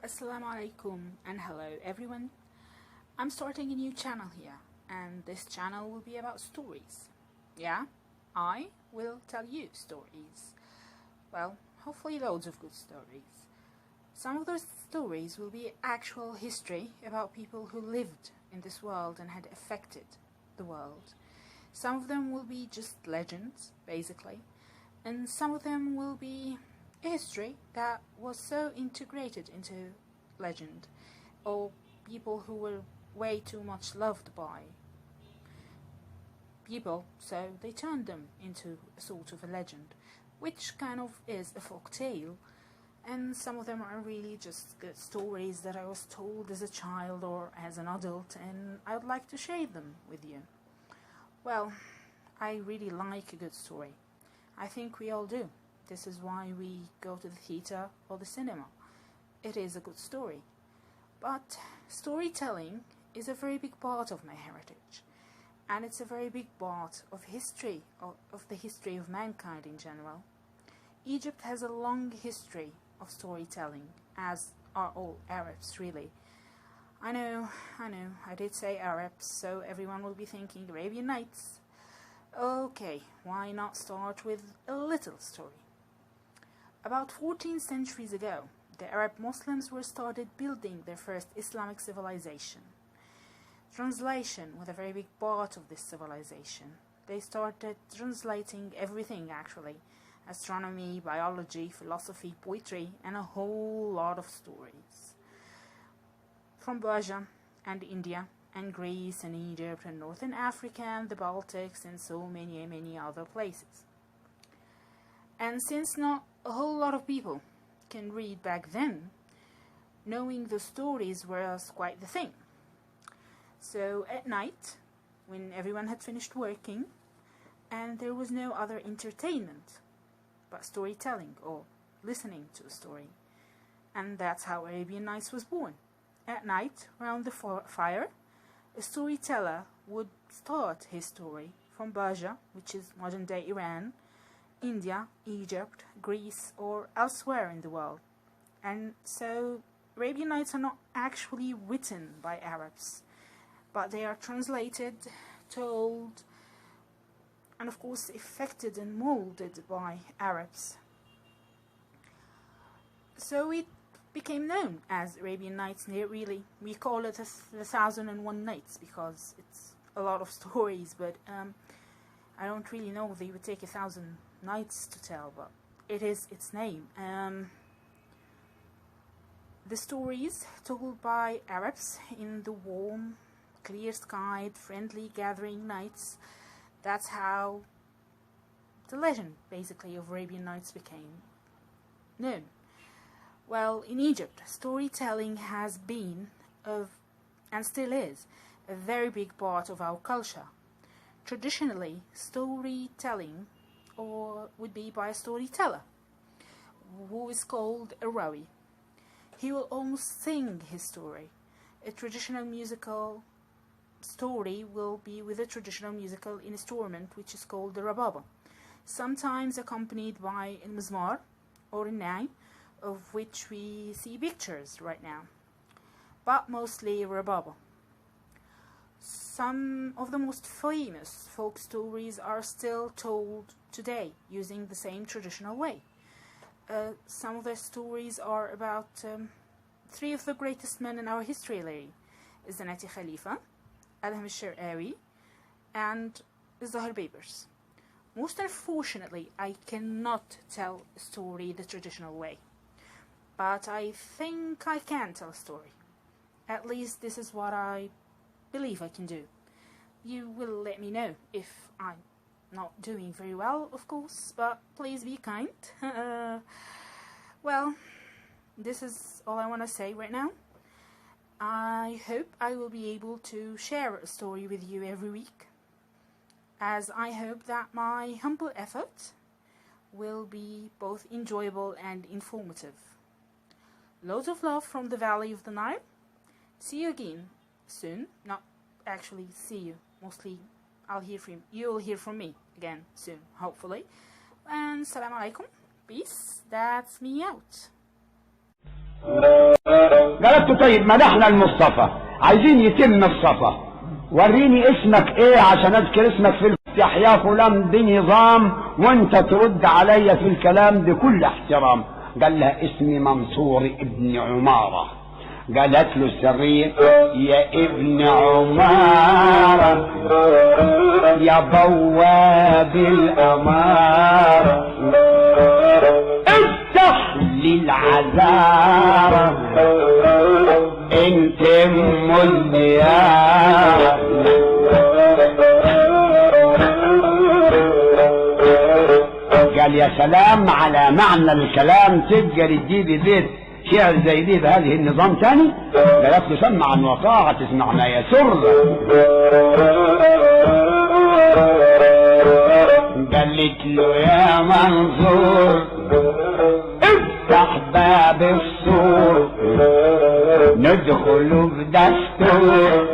Assalamu alaikum and hello everyone. I'm starting a new channel here, and this channel will be about stories. Yeah, I will tell you stories. Well, hopefully loads of good stories. Some of those stories will be actual history about people who lived in this world and had affected the world. Some of them will be just legends, basically, and some of them will be a history that was so integrated into legend, or people who were way too much loved by people, so they turned them into a sort of a legend, which kind of is a folk tale. And some of them are really just good stories that I was told as a child or as an adult, and I would like to share them with you. Well, I really like a good story. I think we all do. This is why we go to the theatre or the cinema. It is a good story. But storytelling is a very big part of my heritage. And it's a very big part of history, of the history of mankind in general. Egypt has a long history of storytelling, as are all Arabs, really. I know, I did say Arabs, so everyone will be thinking Arabian Nights. Okay, why not start with a little story? About 14 centuries ago, the Arab Muslims were started building their first Islamic civilization. Translation was a very big part of this civilization. They started translating everything, actually: astronomy, biology, philosophy, poetry, and a whole lot of stories. From Persia and India and Greece and Egypt and Northern Africa and the Baltics and so many other places. And since not a whole lot of people can read back then, knowing the stories was quite the thing. So at night, when everyone had finished working and there was no other entertainment but storytelling or listening to a story, and that's how Arabian Nights was born. At night, around the fire, a storyteller would start his story from Persia, which is modern-day Iran, India, Egypt, Greece, or elsewhere in the world. And so Arabian Nights are not actually written by Arabs, but they are translated, told, and of course affected and molded by Arabs. So it became known as Arabian Nights. Really, we call it the 1001 Nights because it's a lot of stories, but I don't really know if they would take 1,000 nights to tell, but it is its name. The stories told by Arabs in the warm, clear-skied, friendly gathering nights, that's how the legend, basically, of Arabian Nights became known. Well, in Egypt, storytelling has been, and still is, a very big part of our culture. Traditionally, storytelling would be by a storyteller, who is called a rawi. He will almost sing his story. A traditional musical story will be with a traditional musical instrument, which is called the rababa, sometimes accompanied by a mizmar or a nai, of which we see pictures right now, but mostly rababa. Some of the most famous folk stories are still told today using the same traditional way. Some of the stories are about three of the greatest men in our history, really: Zenati Khalifa, Adham al-Shirawi, and the Zahir Babers. Most unfortunately, I cannot tell a story the traditional way, but I think I can tell a story. At least this is what I believe I can do. You will let me know if I'm not doing very well, of course, but please be kind. Well, this is all I want to say right now. I hope I will be able to share a story with you every week, as I hope that my humble effort will be both enjoyable and informative. Loads of love from the Valley of the Nile. See you again soon. Not actually see you. Mostly you'll hear from me again soon, hopefully. And Assalamu alaikum. Peace. That's me out. له طيب مدحنا المصطفى، عايزين يتم الصفا، وريني اسمك ايه عشان اذكر اسمك في الافتتاح يا فلان بنظام، وانت ترد عليا في الكلام بكل احترام. قال لها اسمي منصور ابن عمارة. قالت له السرية يا ابن عمارة يا بواب الأمارة افتح للعذارة انت ام الديارة. قال يا سلام على معنى الكلام، تقدر تجيبي بيت شعر زي دي بهذه النظام تاني؟ قالت له سمعا وطاعة تسمع ما يسر. قالت له يا منصور افتح باب السور ندخل بدستور